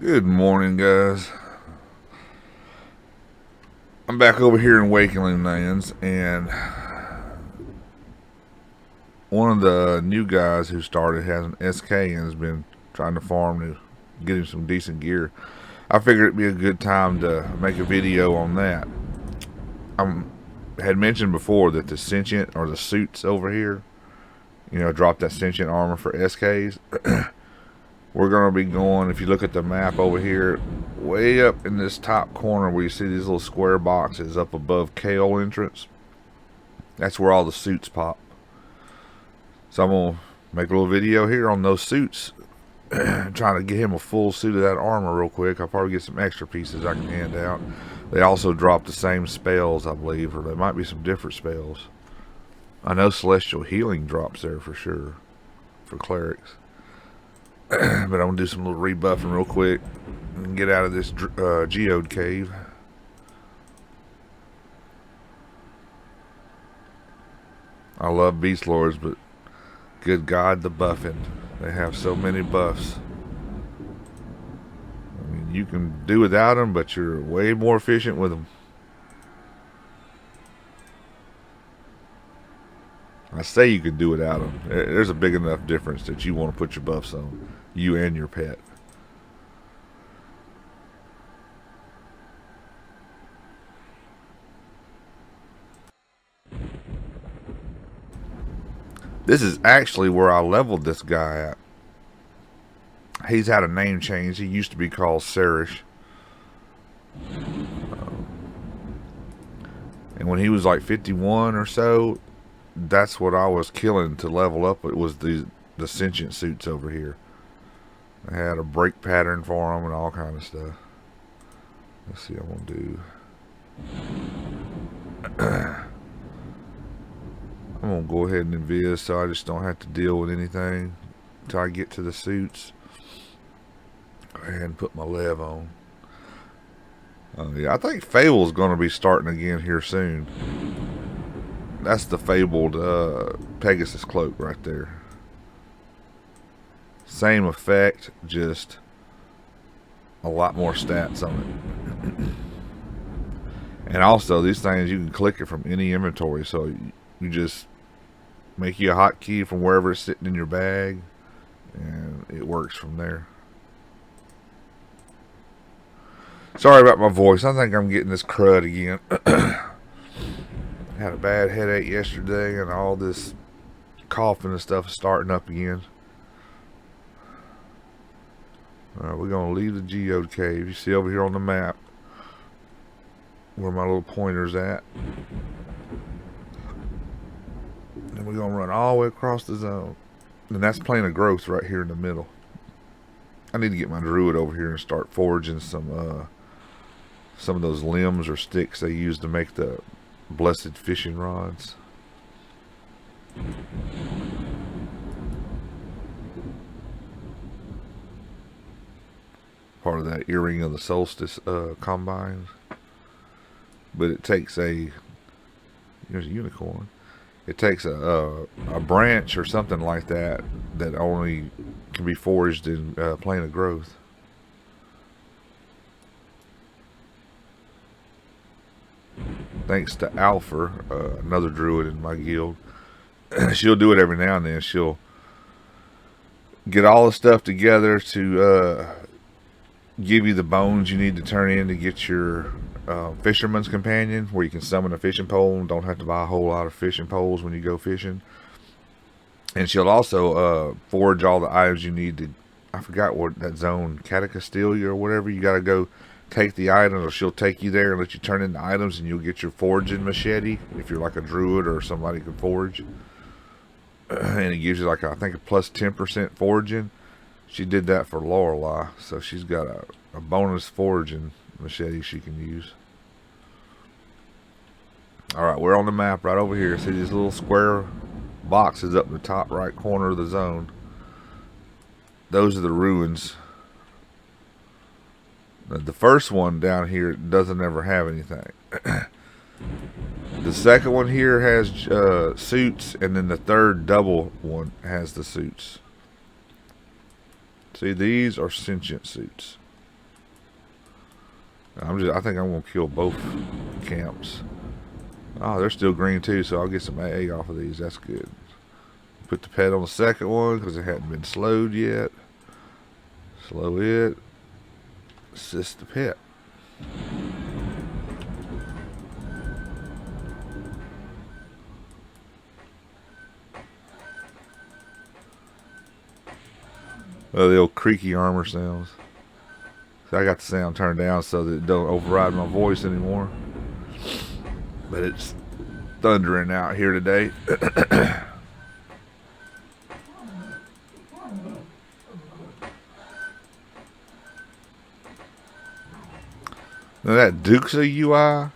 Good morning, guys. I'm back over here in Wakening lands, and one of the new guys who started has an SK and has been trying to farm to get him some decent gear. I figured it'd be a good time to make a video on that. I had mentioned before that the Sentient, or the suits over here, drop that Sentient armor for SKs. We're going to be going, if you look at the map over here, way up in this top corner where you see these little square boxes up above KO entrance. That's where all the suits pop. So I'm going to make a little video here on those suits. Trying to get him a full suit of that armor real quick. I'll probably get some extra pieces I can hand out. They also drop the same spells, I believe, or there might be some different spells. I know Celestial Healing drops there for sure, for clerics. But I'm going to do some little rebuffing real quick and get out of this geode cave. I love Beast Lords, but good God, the buffing. They have so many buffs. I mean, you can do without them, but you're way more efficient with them. I say you can do without them. There's a big enough difference that you want to put your buffs on. You and your pet. This is actually where I leveled this guy at. He's had a name change. He used to be called Serish. And when he was like 51 or so, that's what I was killing to level up. It was the sentient suits over here. I had a break pattern for them and all kind of stuff. Let's see, I'm gonna do. I'm gonna go ahead and invis so I just don't have to deal with anything until I get to the suits. Go ahead and put my lev on. Yeah, I think Fable's gonna be starting again here soon. That's the fabled Pegasus cloak right there. Same effect, just a lot more stats on it. And also, these things, you can click it from any inventory, so you just make you a hotkey from wherever it's sitting in your bag, and it works from there. Sorry about my voice. I think I'm getting this crud again. Had a bad headache yesterday, and all this coughing and stuff is starting up again. Alright, we're going to leave the geode cave. You see over here on the map where my little pointer's at. And we're going to run all the way across the zone. And that's Plane of Growth right here in the middle. I need to get my druid over here and start forging some of those limbs or sticks they use to make the blessed fishing rods. Part of that earring of the solstice combines. But it takes here's a unicorn. It takes a branch or something like that that only can be forged in Plane of Growth. Thanks to Alpha, another druid in my guild. She'll do it every now and then. She'll get all the stuff together to give you the bones you need to turn in to get your fisherman's companion, where you can summon a fishing pole and don't have to buy a whole lot of fishing poles when you go fishing. And she'll also forge all the items you need to, I forgot what that zone, Catacastilia or whatever. You got to go take the items, or she'll take you there and let you turn in the items, and you'll get your forging machete if you're like a druid or somebody can forge. And it gives you like, I think, a plus 10% forging. She did that for Lorelei, so she's got a bonus forging machete she can use. Alright, we're on the map right over here. See these little square boxes up in the top right corner of the zone? Those are the ruins. The first one down here doesn't ever have anything. The second one here has suits, and then the third double one has the suits. See, these are sentient suits. I think I'm gonna kill both camps. Oh, they're still green too, so I'll get some AA off of these. That's good. Put the pet on the second one because it hadn't been slowed yet. Slow it. Assist the pet. Oh, the old creaky armor sounds. So I got the sound turned down so that it don't override my voice anymore. But it's thundering out here today. Now that Duke's UI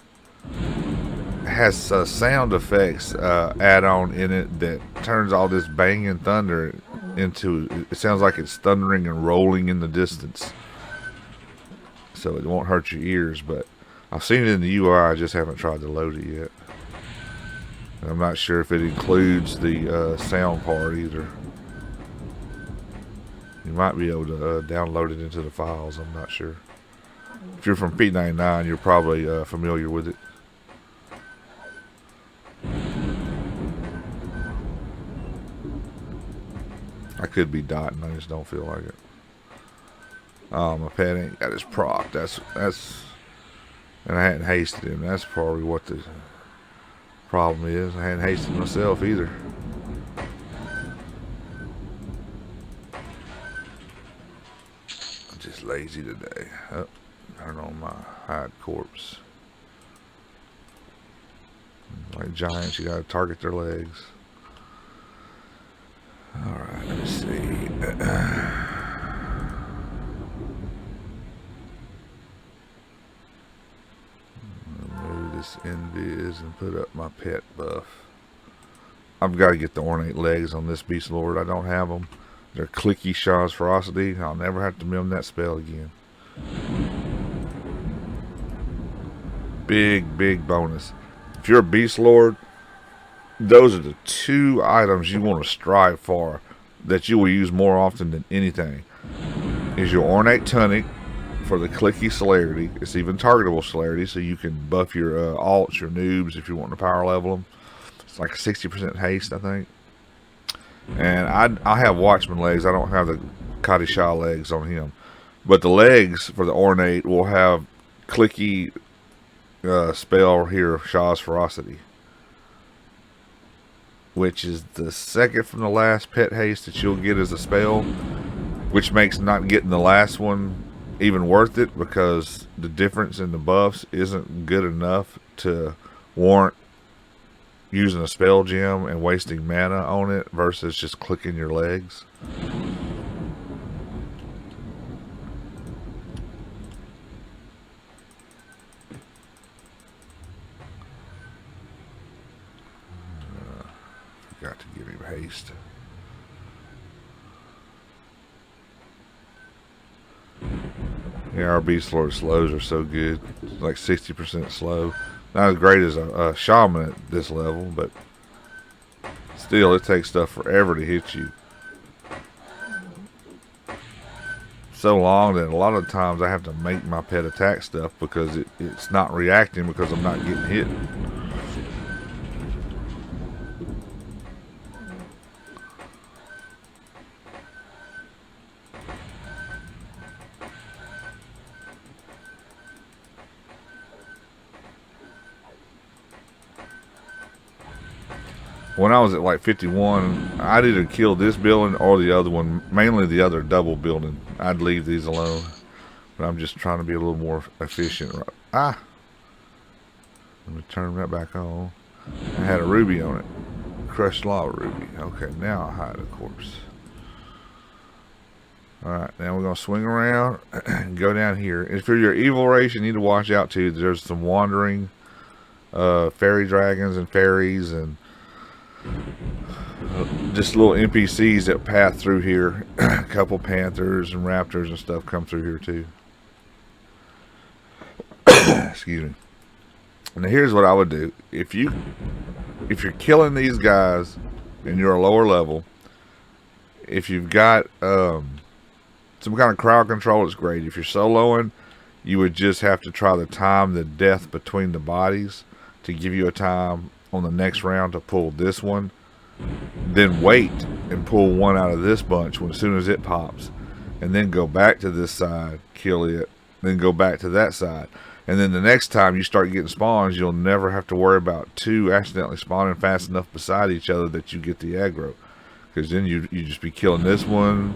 has sound effects add-on in it that turns all this banging thunder into, it sounds like it's thundering and rolling in the distance. So it won't hurt your ears, but I've seen it in the UI, I just haven't tried to load it yet. And I'm not sure if it includes the sound part either. You might be able to download it into the files, I'm not sure. If you're from P99, you're probably familiar with it. I could be dotting, I just don't feel like it. Oh, my pet ain't got his proc. That's, and I hadn't hasted him. That's probably what the problem is. I hadn't hasted myself either. I'm just lazy today. Oh, turn on my hide corpse. Like giants, you gotta target their legs. Alright, let me see. Remove this invis and put up my pet buff. I've got to get the ornate legs on this beast lord. I don't have them. They're clicky Shaw's ferocity. I'll never have to mim that spell again. Big bonus. If you're a beast lord, those are the two items you want to strive for that you will use more often than anything. Is your ornate tunic for the clicky celerity. It's even targetable celerity, so you can buff your alts, your noobs if you want to power level them. It's like a 60% haste, I think. And I have Watchman legs. I don't have the Kadishah legs on him. But the legs for the ornate will have clicky spell here of Shaw's ferocity, which is the second from the last pet haste that you'll get as a spell, which makes not getting the last one even worth it, because the difference in the buffs isn't good enough to warrant using a spell gem and wasting mana on it versus just clicking your legs. Forgot to give him haste. Yeah, our beast lord slows are so good. It's like 60% slow. Not as great as a shaman at this level, but still, it takes stuff forever to hit you. So long that a lot of times I have to make my pet attack stuff because it's not reacting because I'm not getting hit. When I was at like 51, I'd either kill this building or the other one, mainly the other double building. I'd leave these alone, but I'm just trying to be a little more efficient. Ah! Let me turn that back on. I had a ruby on it. Crushed lava ruby. Okay, now I'll hide the corpse. Alright, now we're going to swing around and go down here. If you're your evil race, you need to watch out too. There's some wandering fairy dragons and fairies and just little NPCs that path through here. A couple panthers and raptors and stuff come through here too. Excuse me. Now here's what I would do. If you're killing these guys and you're a lower level, if you've got some kind of crowd control, it's great. If you're soloing, You would just have to try to time the death between the bodies to give you a time on the next round to pull this one. Then wait and pull one out of this bunch as soon as it pops. And then go back to this side, kill it, then go back to that side. And then the next time you start getting spawns, you'll never have to worry about two accidentally spawning fast enough beside each other that you get the aggro. Because then you just be killing this one,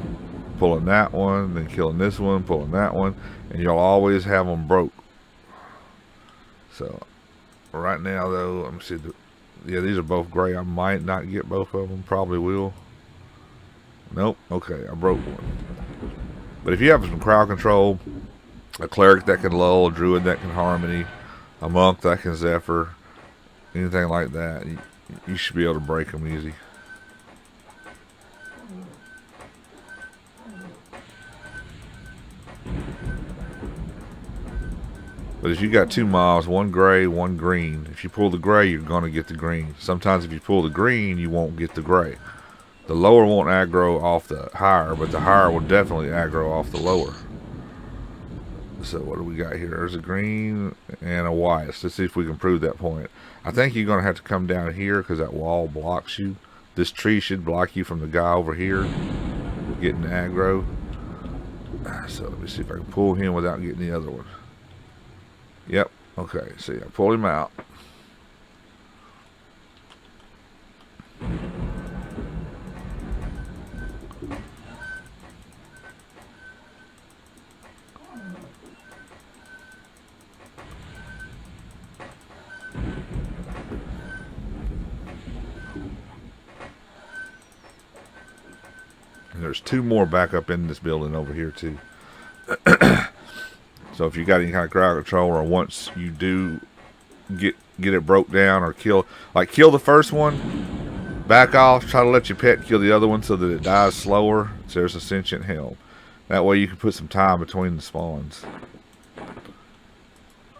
pulling that one, then killing this one, pulling that one, and you'll always have them broke. So, right now though, let me see. Yeah, these are both gray. I might not get both of them. Probably will. Nope. Okay, I broke one. But if you have some crowd control, a cleric that can lull, a druid that can harmony, a monk that can zephyr, anything like that, you should be able to break them easy. But if you got two mobs, one gray, one green, if you pull the gray, you're going to get the green. Sometimes if you pull the green, you won't get the gray. The lower won't aggro off the higher, but the higher will definitely aggro off the lower. So what do we got here? There's a green and a white. Let's see if we can prove that point. I think you're going to have to come down here because that wall blocks you. This tree should block you from the guy over here getting the aggro. So let me see if I can pull him without getting the other one. Yep. Okay. See, I pulled him out. And there's two more back up in this building over here too. So if you got any kind of crowd control, or once you do get it broke down or kill the first one, back off, try to let your pet kill the other one so that it dies slower. So there's a Sentient Helm. That way you can put some time between the spawns.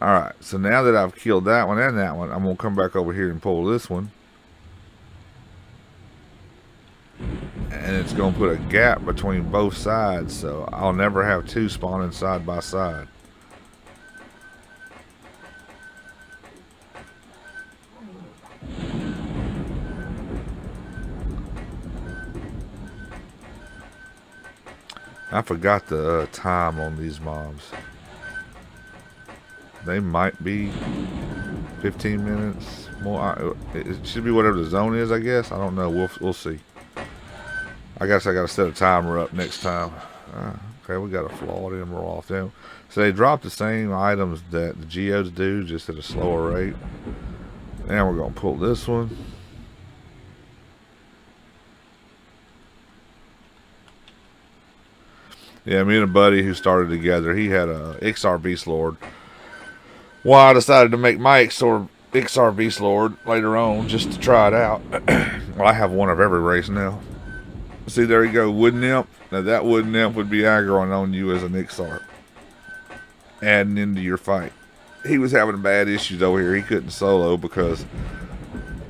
Alright, so now that I've killed that one and that one, I'm going to come back over here and pull this one. And it's going to put a gap between both sides, so I'll never have two spawning side by side. I forgot the time on these mobs. They might be 15 minutes more. It should be whatever the zone is, I guess. I don't know. We'll see. I guess I got to set a timer up next time. Okay, we got a flawed emerald off them. So they drop the same items that the geodes do, just at a slower rate. Now we're going to pull this one. Yeah, me and a buddy who started together, he had a XR Beast Lord. Well, I decided to make my XR Beast Lord later on just to try it out. Well, I have one of every race now. See, there you go, Wooden Imp. Now that Wooden Imp would be aggroing on you as an XR, adding into your fight. He was having bad issues over here. He couldn't solo because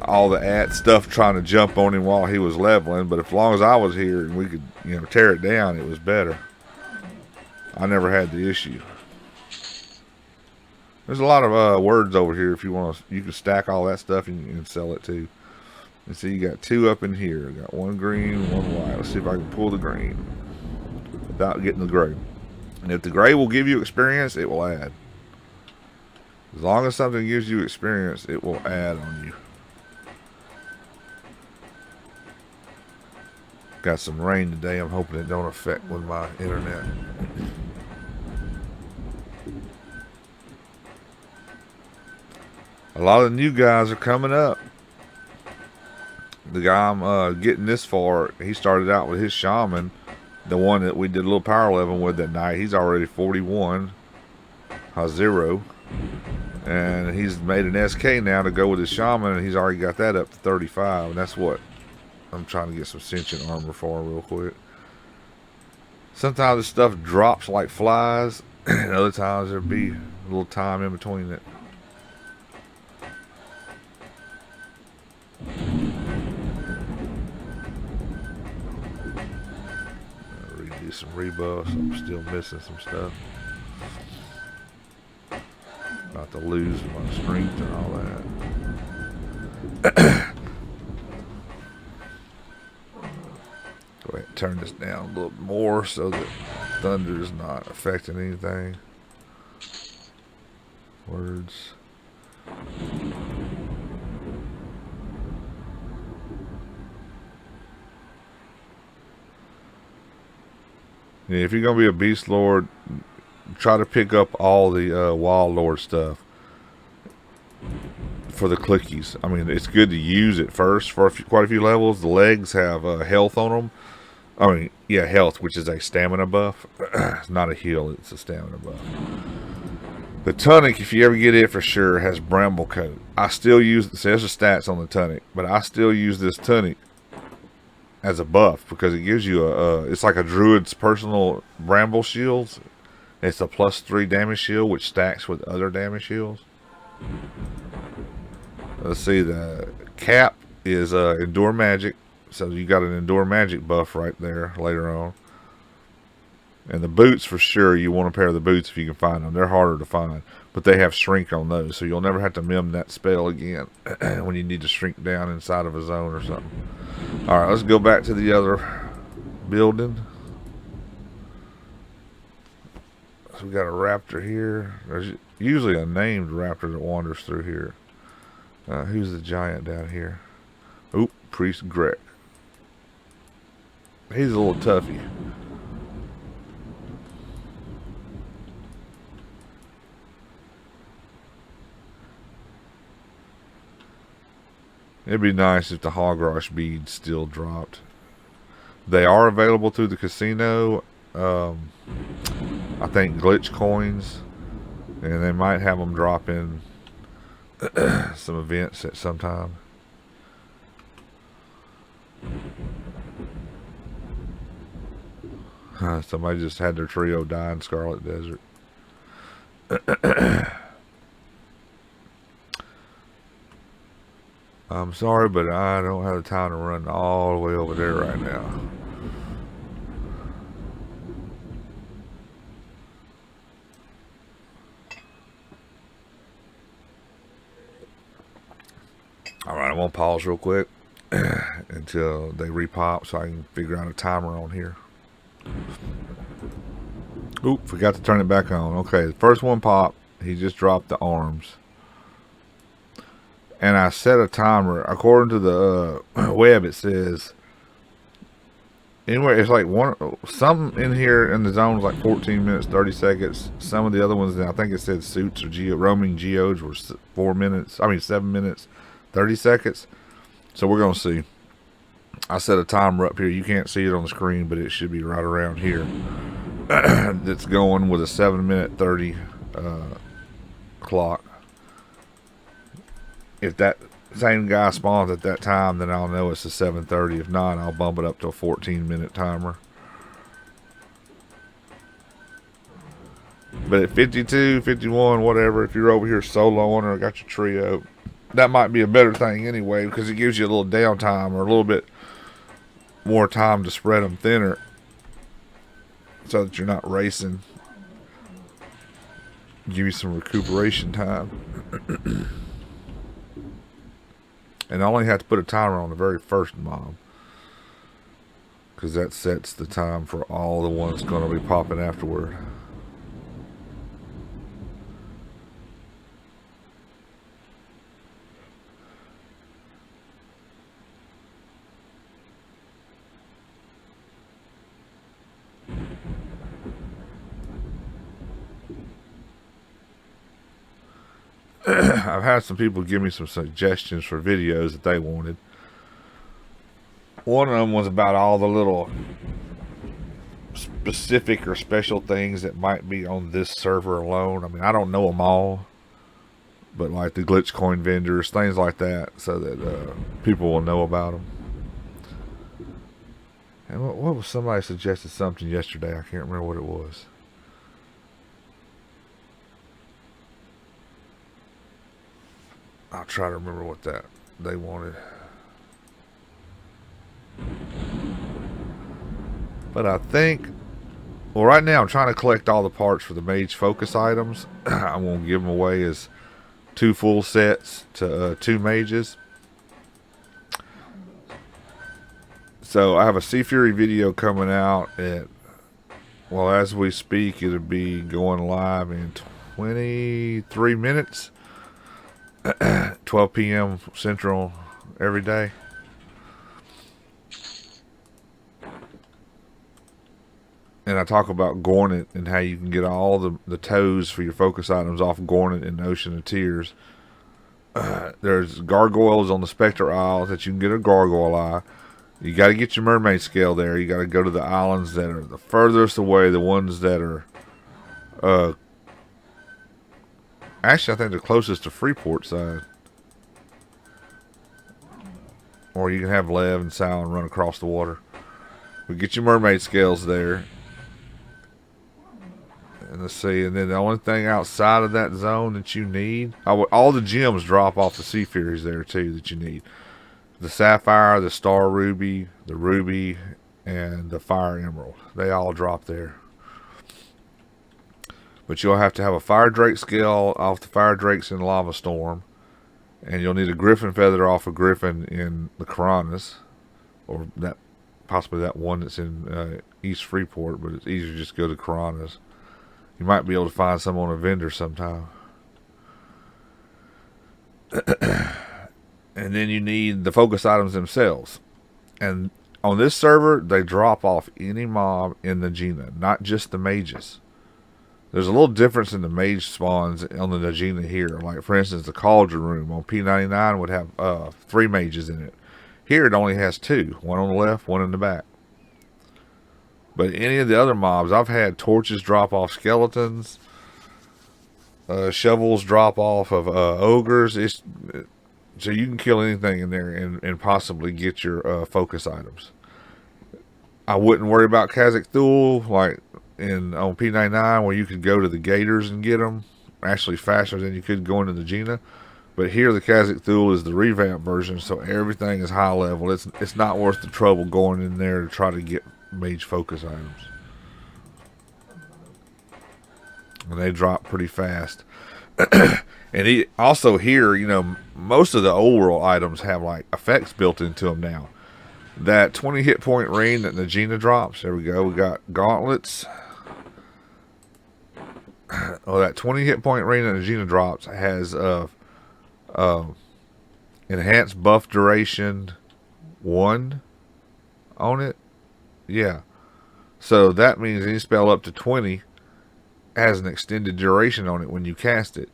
all the stuff trying to jump on him while he was leveling. But as long as I was here and we could, tear it down, it was better. I never had the issue. There's a lot of words over here. If you want to, you can stack all that stuff and sell it too. And see, you got two up in here. Got one green, one white. Let's see if I can pull the green without getting the gray. And if the gray will give you experience, it will add. As long as something gives you experience, it will add on you. Got some rain today. I'm hoping it don't affect with my internet. A lot of the new guys are coming up. The guy I'm getting this far, he started out with his shaman, the one that we did a little power leveling with that night. He's already 41, 0, and he's made an SK now to go with his shaman, and he's already got that up to 35, and that's what I'm trying to get some Sentient Armor for real quick. Sometimes this stuff drops like flies, and other times there'll be a little time in between it. Redo some rebuffs. I'm still missing some stuff. about to lose my strength and all that. Go ahead and turn this down a little more so that thunder is not affecting anything. Words. Yeah, if you're gonna be a beast lord, try to pick up all the wild lord stuff for the clickies. I mean, it's good to use it first for quite a few levels. The legs have health on them. I mean, yeah, health, which is a stamina buff. It's not a heal; it's a stamina buff. The tunic, if you ever get it for sure, has bramble coat. I still use. So there's the stats on the tunic, but I still use this tunic as a buff because it gives you it's like a druid's personal bramble shields. It's a +3 damage shield which stacks with other damage shields. Let's see, the cap is endure magic, so you got an endure magic buff right there later on. And the boots, for sure, you want a pair of the boots if you can find them. They're harder to find, but they have shrink on those, so you'll never have to mim that spell again when you need to shrink down inside of a zone or something. Alright, let's go back to the other building. So we got a raptor here. There's usually a named raptor that wanders through here. Who's the giant down here? Oop, Priest Greg. He's a little toughy. It'd be nice if the hog rush beads still dropped. They are available through the casino. I think glitch coins, and they might have them drop in some events at some time. Somebody just had their trio die in Scarlet Desert. I'm sorry, but I don't have the time to run all the way over there right now. Alright, I'm going to pause real quick until they repop so I can figure out a timer on here. Oop, forgot to turn it back on. Okay, the first one popped. He just dropped the arms. And I set a timer. According to the web, it says anyway, it's like some in here in the zone was like 14 minutes 30 seconds. Some of the other ones, I think it said suits or roaming geodes were 7 minutes 30 seconds. So we're gonna see. I set a timer up here. You can't see it on the screen, but it should be right around here. That's going with a 7-minute 30 clock. If that same guy spawns at that time, then I'll know it's a 7:30. If not, I'll bump it up to a 14-minute timer. But at 52, 51, whatever, if you're over here soloing or got your trio, that might be a better thing anyway, because it gives you a little downtime or a little bit more time to spread them thinner so that you're not racing. Give you some recuperation time. And I only have to put a timer on the very first mob, because that sets the time for all the ones going to be popping afterward. I've had some people give me some suggestions for videos that they wanted. One of them was about all the little specific or special things that might be on this server alone. I mean, I don't know them all, but like the glitch coin vendors, things like that, so that people will know about them. And what was, somebody suggested something yesterday? I can't remember what it was. I'll try to remember what that they wanted. But I think, well, right now I'm trying to collect all the parts for the mage focus items. I won't give them away as 2 full sets to 2 mages. So I have a Sea Fury video coming out at, well, as we speak, it'll be going live in 23 minutes, 12 p.m. Central every day. And I talk about Gauntlets and how you can get all the toes for your focus items off Gauntlets in the Ocean of Tears. There's gargoyles on the Spectre Isle that you can get a gargoyle eye. You got to get your mermaid scale there. You got to go to the islands that are the furthest away, the ones that are, actually I think the closest to Freeport side. Or you can have Lev and Sal and run across the water. But get your mermaid scales there. And let's see, and then the only thing outside of that zone that you need, all the gems drop off the Sea Furies there too that you need. The Sapphire, the Star Ruby, the Ruby, and the Fire Emerald. They all drop there. But you'll have to have a Fire Drake scale off the Fire Drakes in Lava Storm. And you'll need a Griffin feather off a Griffin in the Piranhas. Or that possibly that one that's in East Freeport, but it's easier to just go to Piranhas. You might be able to find some on a vendor sometime. And then you need the focus items themselves. And on this server, they drop off any mob in the Najina, not just the mages. There's a little difference in the mage spawns on the Najina here. Like, for instance, the Cauldron Room on P99 would have 3 mages in it. Here it only has 2. One on the left, one in the back. But any of the other mobs, I've had torches drop off skeletons. Shovels drop off of ogres. So you can kill anything in there and possibly get your focus items. I wouldn't worry about Khazak Thul like on P99 where you could go to the Gators and get them. Actually faster than you could go into the Gina. But here the Khazak Thul is the revamped version, so everything is high level. It's not worth the trouble going in there to try to get mage focus items. And they drop pretty fast. And also here, you know, most of the old world items have like effects built into them now. That 20 hit point ring that Najina drops. There we go. We got Gauntlets. Oh, that 20 hit point ring that Najina drops has enhanced buff duration 1 on it. Yeah. So that means any spell up to 20 has an extended duration on it when you cast it.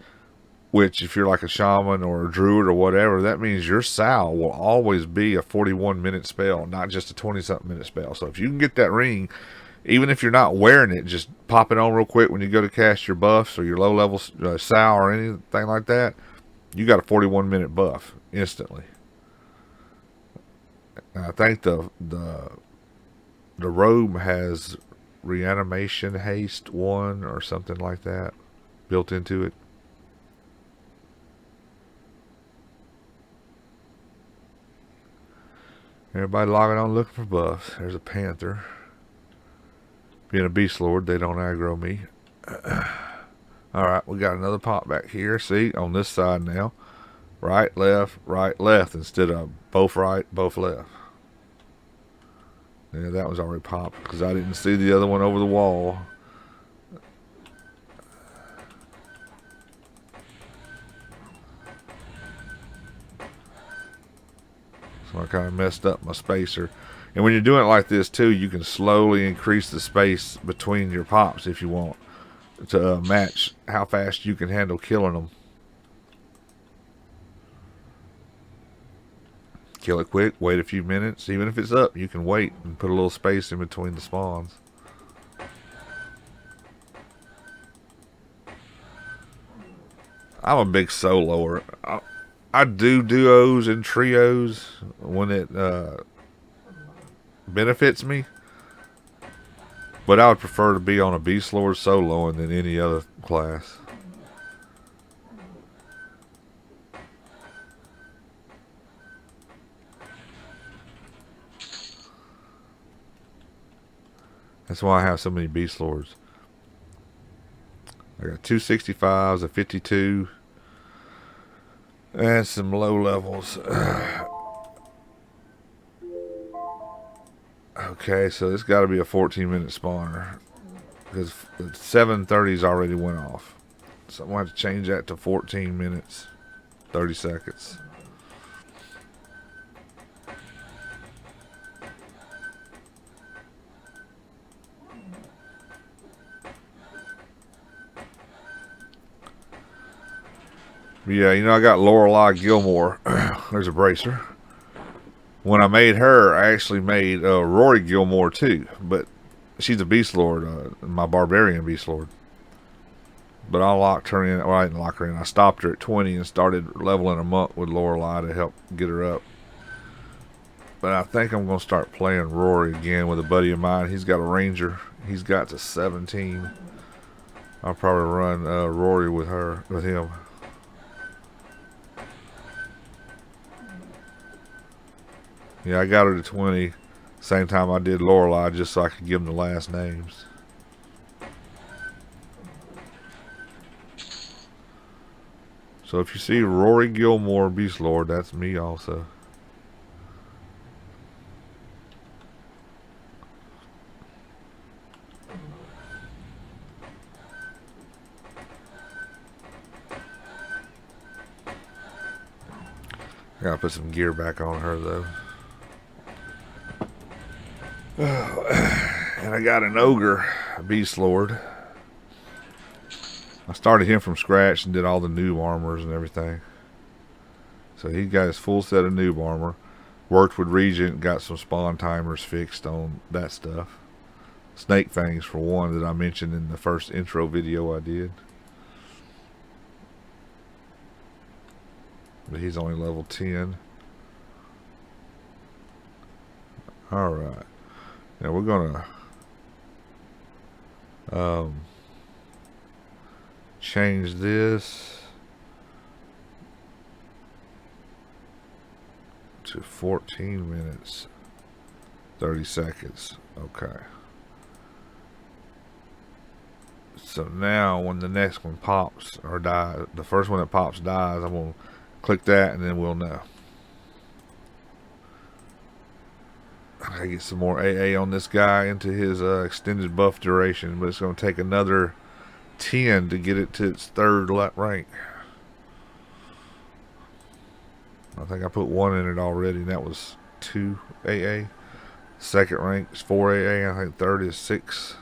Which, if you're like a shaman or a druid or whatever, that means your Sal will always be a 41-minute spell, not just a 20-something minute spell. So if you can get that ring, even if you're not wearing it, just pop it on real quick when you go to cast your buffs or your low-level Sal or anything like that, you got a 41-minute buff instantly. And I think the robe has reanimation haste 1 or something like that built into it. Everybody logging on looking for buffs. There's a panther. Being a beast lord, they don't aggro me. Alright, we got another pop back here. See, on this side now. Right, left, instead of both right, both left. Yeah, that was already popped because I didn't see the other one over the wall. So I kind of messed up my spacer. And when you're doing it like this too, you can slowly increase the space between your pops if you want to match how fast you can handle killing them. Kill it quick, wait a few minutes. Even if it's up, you can wait and put a little space in between the spawns. I'm a big soloer. I do duos and trios when it benefits me. But I would prefer to be on a Beast Lord soloing than any other class. That's why I have so many Beast Lords. I got 265s, a 52. And some low levels. Okay, so this got to be a 14-minute spawner. Because the 7:30's already went off. So I'm going to have to change that to 14 minutes, 30 seconds. But yeah, you know, I got Lorelei Gilmore. There's a bracer. When I made her, I actually made Rory Gilmore too. But she's a Beast Lord, my Barbarian Beast Lord. But I locked her in. Well, I didn't lock her in. I stopped her at 20 and started leveling them up with Lorelei to help get her up. But I think I'm going to start playing Rory again with a buddy of mine. He's got a Ranger. He's got to 17. I'll probably run Rory with him. Yeah, I got her to 20. Same time I did Lorelei, just so I could give them the last names. So if you see Rory Gilmore Beast Lord, that's me also. I gotta put some gear back on her though. And I got an Ogre Beast Lord. I started him from scratch and did all the noob armors and everything. So he got his full set of noob armor. Worked with Regent, got some spawn timers fixed on that stuff. Snake fangs for one that I mentioned in the first intro video I did. But he's only level 10. Alright. Now we're gonna change this to 14 minutes 30 seconds. Okay. So now when the next one pops or dies, the first one that pops dies, I'm going to click that and then we'll know. I get some more AA on this guy into his extended buff duration, but it's going to take another 10 to get it to its third rank. I think I put 1 in it already, and that was 2 AA. Second rank is 4 AA, I think third is 6.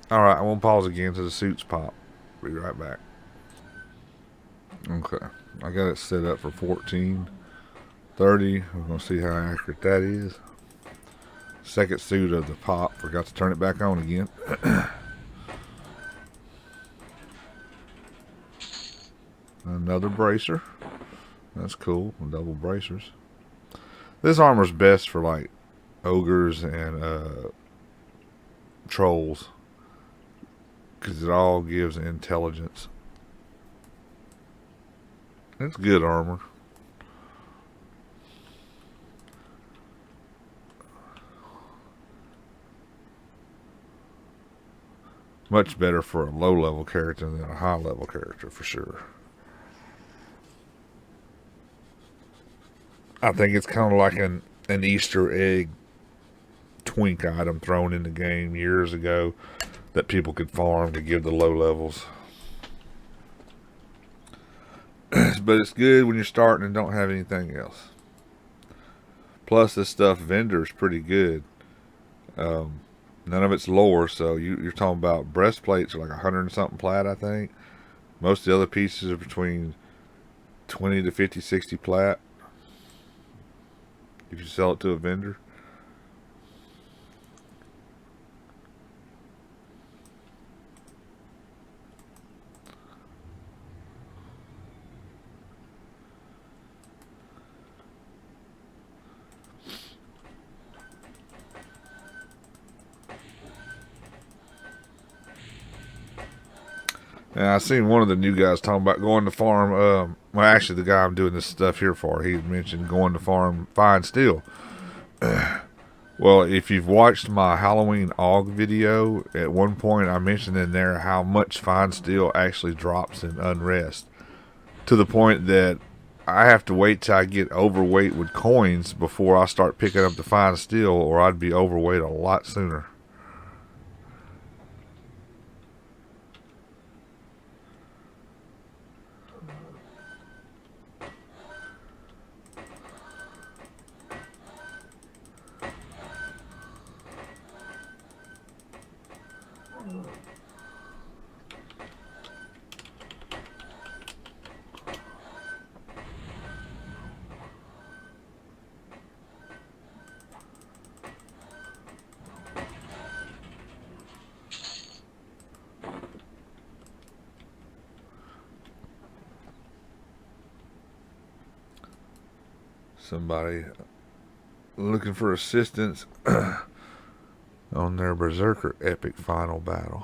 Alright, I won't pause again until the suits pop. Be right back. Okay, I got it set up for 14. 30, we're going to see how accurate that is. Second suit of the pop, forgot to turn it back on again. Another bracer. That's cool, double bracers. This armor's best for like ogres and trolls, because it all gives intelligence. It's good armor. Much better for a low level character than a high level character for sure. I think it's kind of like an Easter egg twink item thrown in the game years ago that people could farm to give the low levels. But it's good when you're starting and don't have anything else. Plus this stuff vendor is pretty good. None of it's lore, so you're talking about breastplates are like 100 and something plat, I think. Most of the other pieces are between 20 to 50, 60 plat. If you sell it to a vendor. And I seen one of the new guys talking about going to farm. Well, actually, the guy I'm doing this stuff here for, he mentioned going to farm fine steel. Well, if you've watched my Halloween AUG video, at one point I mentioned in there how much fine steel actually drops in unrest, to the point that I have to wait till I get overweight with coins before I start picking up the fine steel, or I'd be overweight a lot sooner. Somebody looking for assistance on their Berserker epic final battle.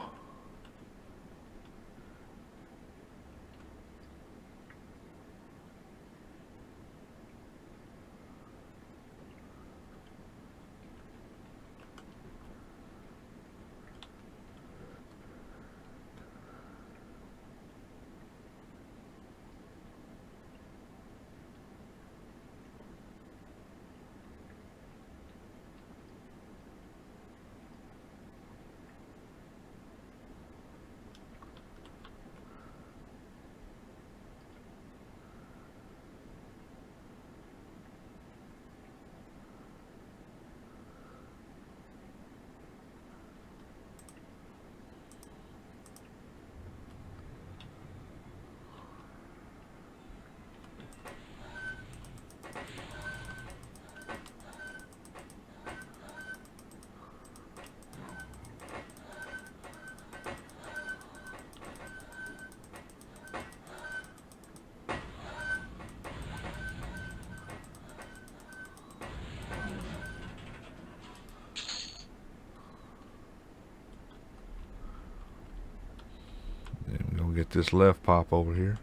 Get this left pop over here.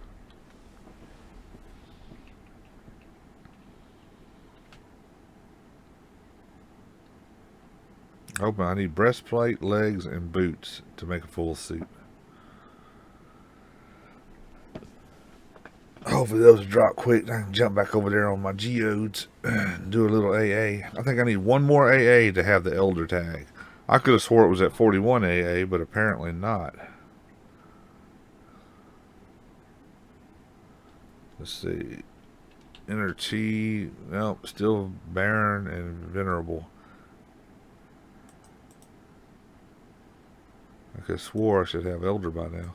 Open. I need breastplate, legs, and boots to make a full suit. Hopefully those drop quick. I can jump back over there on my geodes and do a little AA. I think I need one more AA to have the Elder tag. I could have swore it was at 41 AA, but apparently not. Let's see. Inner Chi. Nope, still barren and venerable. I could have swore I should have Elder by now.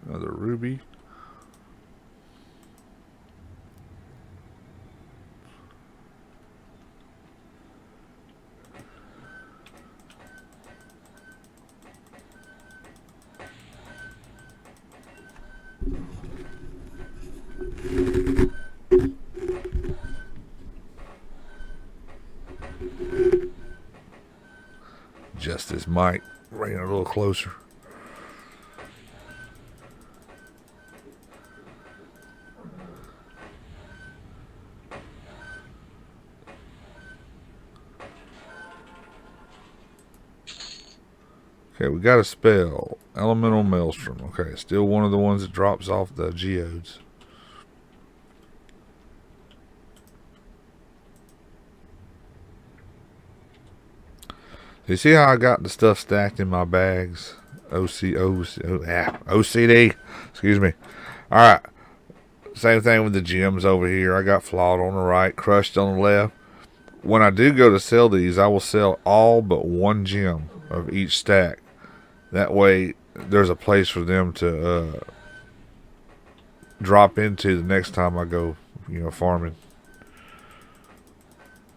Another ruby. Justice Mike ran a little closer. Okay, we got a spell. Elemental Maelstrom. Okay, still one of the ones that drops off the geodes. You see how I got the stuff stacked in my bags? OCD. Excuse me. Alright. Same thing with the gems over here. I got flawed on the right, crushed on the left. When I do go to sell these, I will sell all but one gem of each stack. That way, there's a place for them to drop into the next time I go, farming.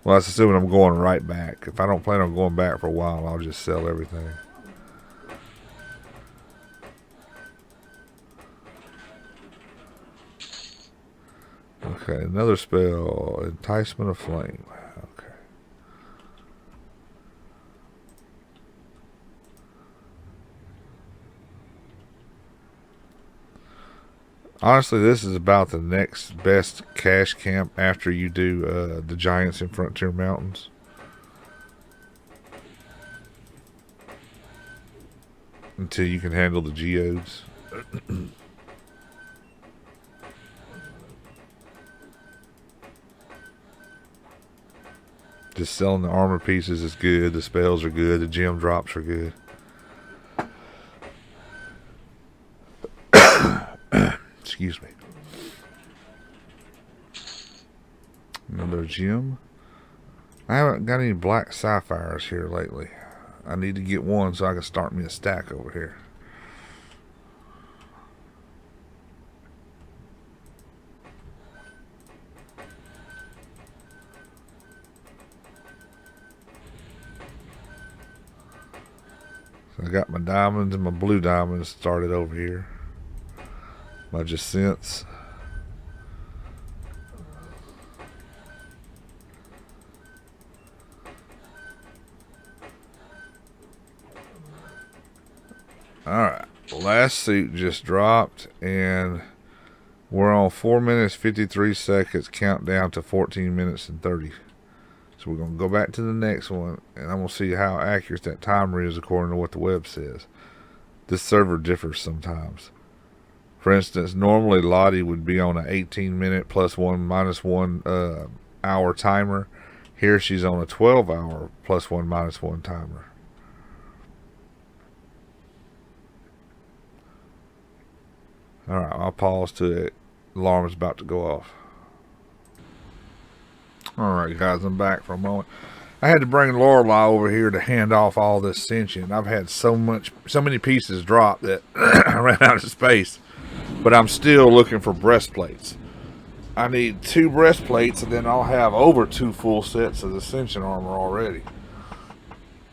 Well, that's assuming I'm going right back. If I don't plan on going back for a while, I'll just sell everything. Okay, another spell. Enticement of Flame. Okay. Honestly, this is about the next best cash camp after you do the Giants in Frontier Mountains. Until you can handle the geodes. Just selling the armor pieces is good. The spells are good. The gem drops are good. Excuse me. Another gem. I haven't got any black sapphires here lately. I need to get one so I can start me a stack over here. So I got my diamonds and my blue diamonds started over here. My jacinths. Alright, last suit just dropped and we're on 4 minutes 53 seconds, countdown to 14 minutes and 30. So we're going to go back to the next one and I'm going to see how accurate that timer is according to what the web says. This server differs sometimes. For instance, normally Lottie would be on an 18-minute plus 1 minus 1 hour timer. Here she's on a 12-hour plus 1 minus 1 timer. Alright, I'll pause till the alarm is about to go off. Alright guys, I'm back for a moment. I had to bring Lorelei over here to hand off all this Sentient. I've had so many pieces drop that I ran out of space. But I'm still looking for breastplates. I need 2 breastplates and then I'll have over 2 full sets of the Sentient armor already.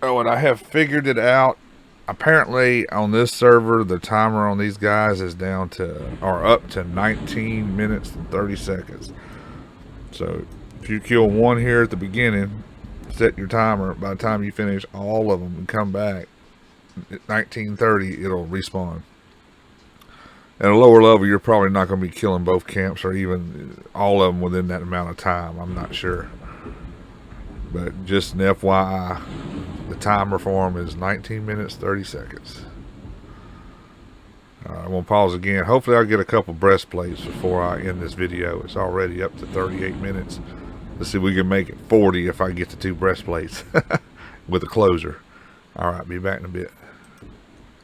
Oh, and I have figured it out. Apparently on this server the timer on these guys is down to, or up to 19 minutes and 30 seconds. So if you kill one here at the beginning, set your timer. By the time you finish all of them and come back at 19:30, it'll respawn. At a lower level, you're probably not going to be killing both camps or even all of them within that amount of time. I'm not sure. But just an FYI, the timer for them is 19 minutes, 30 seconds. I'm going to pause again. Hopefully I'll get a couple breastplates before I end this video. It's already up to 38 minutes. Let's see if we can make it 40 if I get the 2 breastplates with a closer. Alright, be back in a bit.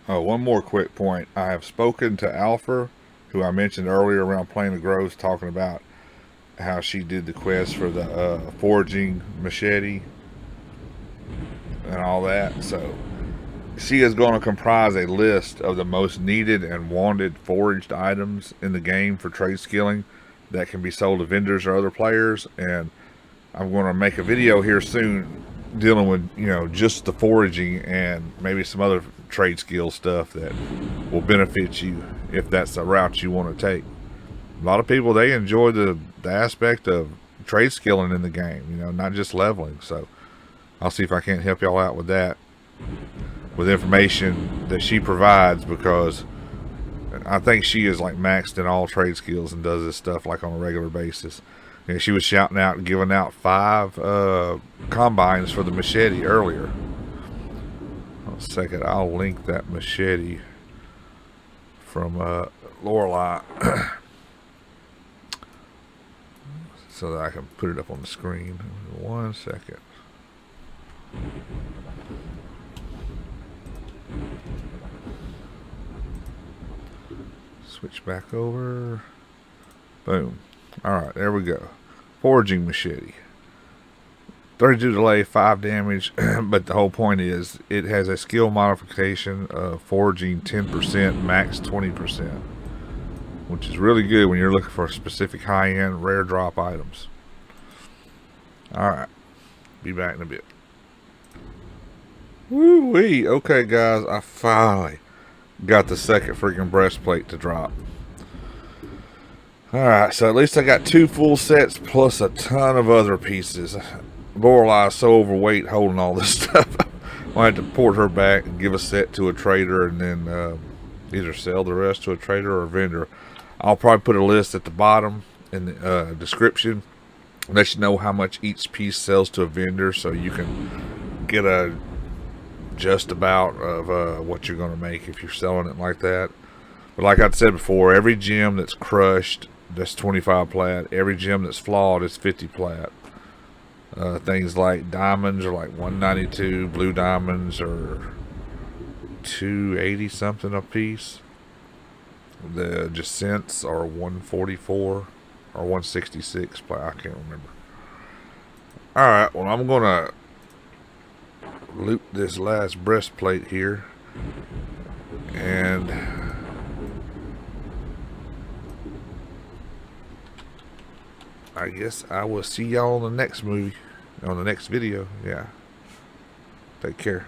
Oh, one more quick point. I have spoken to Alpha, who I mentioned earlier around Plain of Growth, talking about how she did the quest for the foraging machete and all that. So she is going to comprise a list of the most needed and wanted foraged items in the game for trade skilling that can be sold to vendors or other players. And I'm going to make a video here soon dealing with, just the foraging and maybe some other trade skill stuff that will benefit you if that's the route you want to take. A lot of people, they enjoy the aspect of trade skilling in the game, not just leveling. So I'll see if I can't help y'all out with that, with information that she provides, because I think she is like maxed in all trade skills and does this stuff like on a regular basis. And she was shouting out and giving out 5 combines for the machete earlier. A second, I'll link that machete from Lorelei so that I can put it up on the screen. 1 second. Switch back over. Boom. Alright, there we go. Foraging machete. 32 delay, 5 damage, but the whole point is it has a skill modification of foraging 10%, max 20%, which is really good when you're looking for specific high-end rare drop items. Alright, be back in a bit. Woo-wee! Okay guys, I finally got the second freaking breastplate to drop. Alright, so at least I got 2 full sets plus a ton of other pieces. Borla is so overweight holding all this stuff. I had to port her back and give a set to a trader, and then either sell the rest to a trader or a vendor. I'll probably put a list at the bottom in the description, let you know how much each piece sells to a vendor, so you can get a just about of what you're going to make if you're selling it like that. But like I said before, every gem that's crushed, that's 25 plat. Every gem that's flawed is 50 plat. Things like diamonds are like 192, blue diamonds are 280 something a piece. The jacinths are 144 or 166 plat, I can't remember. Alright, well I'm gonna loot this last breastplate here, and I guess I will see y'all on the next movie, on the next video. Yeah, take care.